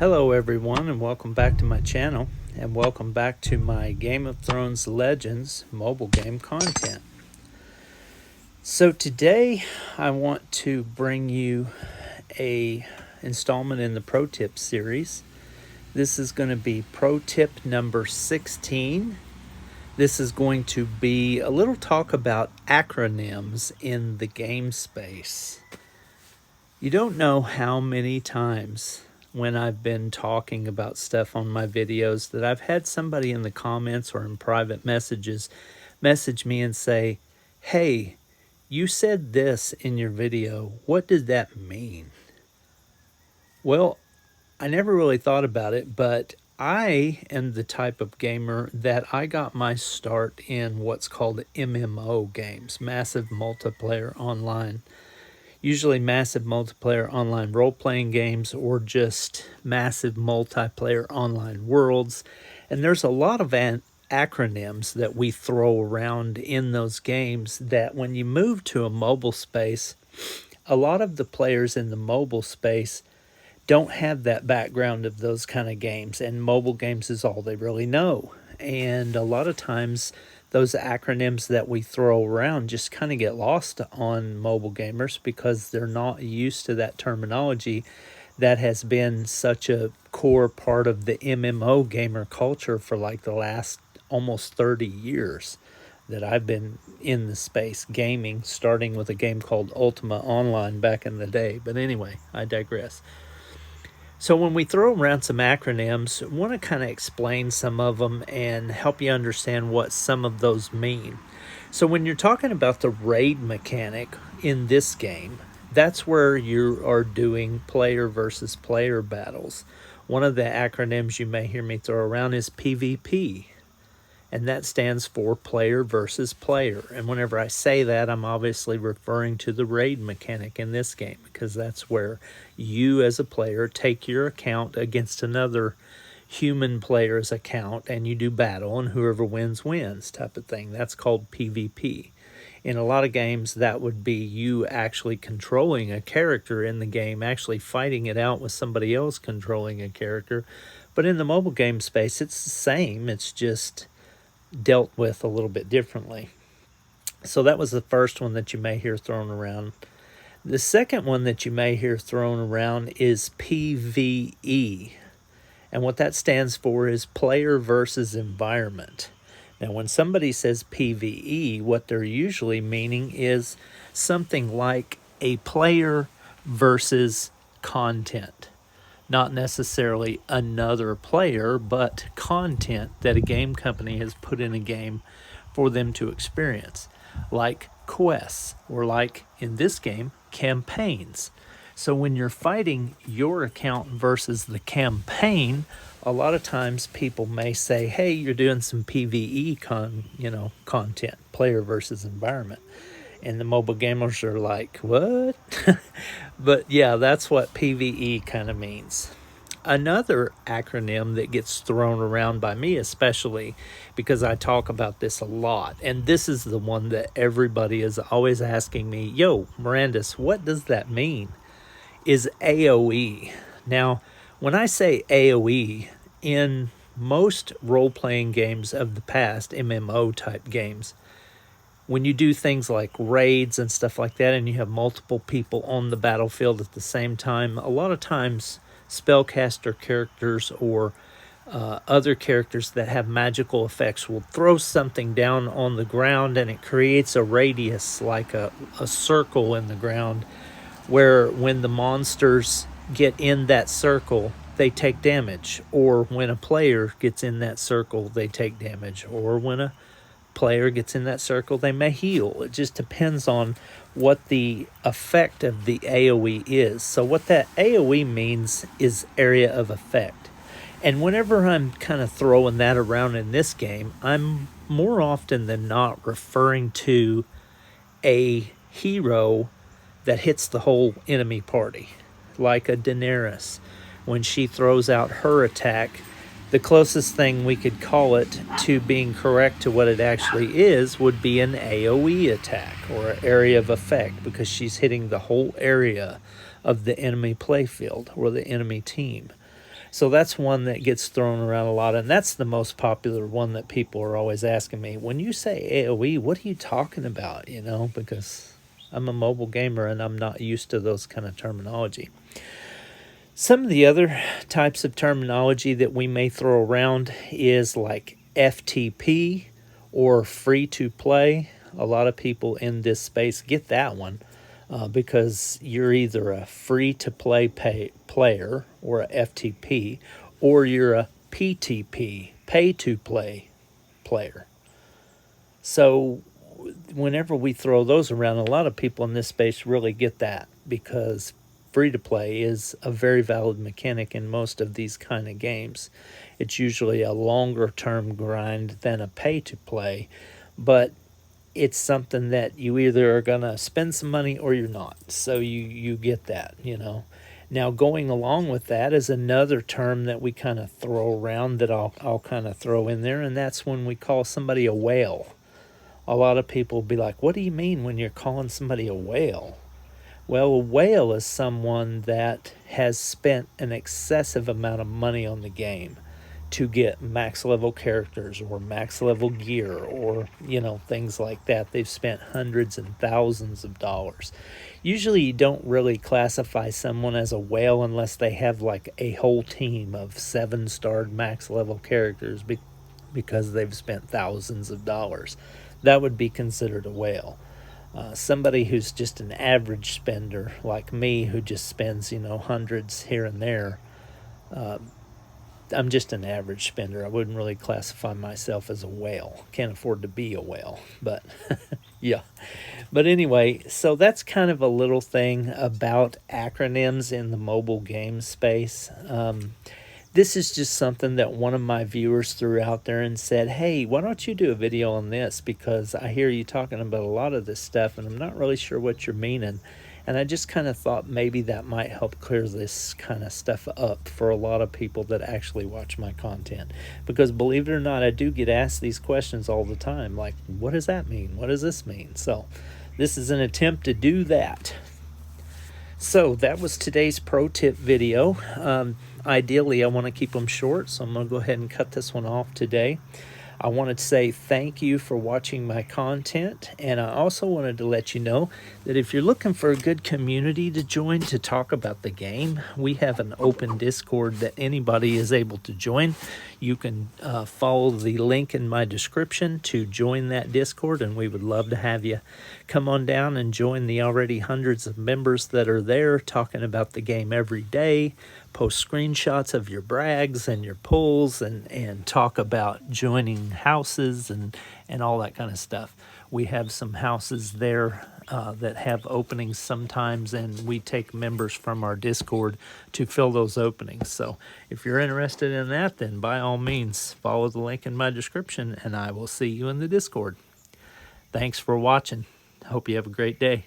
Hello everyone, and welcome back to my channel, and welcome back to my Game of Thrones Legends mobile game content. So today I want to bring you a installment in the Pro Tip series. This is going to be Pro Tip number 16. This is going to be a little talk about acronyms in the game space. You don't know how many times when I've been talking about stuff on my videos that I've had somebody in the comments or in private messages message me and say, "Hey, you said this in your video. What did that mean?" Well, I never really thought about it, but I am the type of gamer that I got my start in what's called MMO games, massive multiplayer online. Usually massive multiplayer online role-playing games or just massive multiplayer online worlds. And there's a lot of acronyms that we throw around in those games that when you move to a mobile space, a lot of the players in the mobile space don't have that background of those kind of games, and mobile games is all they really know. And a lot of times those acronyms that we throw around just kind of get lost on mobile gamers because they're not used to that terminology that has been such a core part of the MMO gamer culture for like the last almost 30 years that I've been in the space gaming, starting with a game called Ultima Online back in the day. But anyway, I digress. So when we throw around some acronyms, I want to kind of explain some of them and help you understand what some of those mean. So when you're talking about the raid mechanic in this game, that's where you are doing player versus player battles. One of the acronyms you may hear me throw around is PvP, and that stands for player versus player. And whenever I say that, I'm obviously referring to the raid mechanic in this game, because that's where you as a player take your account against another human player's account and you do battle, and whoever wins wins type of thing. That's called PvP. In a lot of games, that would be you actually controlling a character in the game, actually fighting it out with somebody else controlling a character. But in the mobile game space, it's the same. It's just dealt with a little bit differently. So that was the first one that you may hear thrown around. The second one that you may hear thrown around is PvE. And what that stands for is player versus environment. Now, when somebody says PvE, what they're usually meaning is something like a player versus content. Not necessarily another player, but content that a game company has put in a game for them to experience, like quests, or like in this game, campaigns. So when you're fighting your account versus the campaign, a lot of times people may say, "Hey, you're doing some PvE content, player versus environment." And the mobile gamers are like, "What?" But yeah, that's what PvE kind of means. Another acronym that gets thrown around by me, especially because I talk about this a lot, and this is the one that everybody is always asking me, "Yo, Mirandius, what does that mean?" is AoE. Now, when I say AoE, in most role-playing games of the past, MMO type games, when you do things like raids and stuff like that, and you have multiple people on the battlefield at the same time, a lot of times spellcaster characters or other characters that have magical effects will throw something down on the ground, and it creates a radius, like a circle in the ground, where when the monsters get in that circle, they take damage. Or when a player gets in that circle, they take damage. Or when a player gets in that circle, they may heal. It just depends on what the effect of the AoE is. So what that AoE means is area of effect. And whenever I'm kind of throwing that around in this game, I'm more often than not referring to a hero that hits the whole enemy party, like a Daenerys. When she throws out her attack, the closest thing we could call it to being correct to what it actually is would be an AoE attack, or an area of effect, because she's hitting the whole area of the enemy playfield or the enemy team. So that's one that gets thrown around a lot, and that's the most popular one that people are always asking me. When you say AoE, what are you talking about? You know, because I'm a mobile gamer and I'm not used to those kind of terminology. Some of the other types of terminology that we may throw around is like FTP or free to play. A lot of people in this space get that one because you're either a free to play player or a FTP, or you're a PTP, pay to play player. So whenever we throw those around, a lot of people in this space really get that, because free to play is a very valid mechanic in most of these kind of games. It's usually a longer term grind than a pay to play, but it's something that you either are going to spend some money or you're not. So you get that, you know. Now, going along with that is another term that we kind of throw around that I'll kind of throw in there, and that's when we call somebody a whale. A lot of people will be like, what do you mean when you're calling somebody a whale? Well, a whale is someone that has spent an excessive amount of money on the game to get max level characters or max level gear, or, you know, things like that. They've spent hundreds and thousands of dollars. Usually you don't really classify someone as a whale unless they have like a whole team of 7-starred max level characters because they've spent thousands of dollars. That would be considered a whale. Somebody who's just an average spender like me, who just spends, you know, hundreds here and there, I'm just an average spender. I wouldn't really classify myself as a whale. Can't afford to be a whale, but yeah. But anyway, so that's kind of a little thing about acronyms in the mobile game space. This is just something that one of my viewers threw out there and said, hey, why don't you do a video on this? Because I hear you talking about a lot of this stuff and I'm not really sure what you're meaning. And I just kind of thought maybe that might help clear this kind of stuff up for a lot of people that actually watch my content. Because believe it or not, I do get asked these questions all the time. Like, what does that mean? What does this mean? So this is an attempt to do that. So that was today's pro tip video. Ideally, I want to keep them short, so I'm going to go ahead and cut this one off today. I wanted to say thank you for watching my content, and I also wanted to let you know that if you're looking for a good community to join to talk about the game, we have an open Discord that anybody is able to join. You can follow the link in my description to join that Discord, and we would love to have you come on down and join the already hundreds of members that are there talking about the game every day. Post screenshots of your brags and your pulls, and talk about joining houses and all that kind of stuff. We have some houses there that have openings sometimes, and we take members from our Discord to fill those openings. So if you're interested in that, then by all means follow the link in my description, and I will see you in the Discord. Thanks for watching. Hope you have a great day.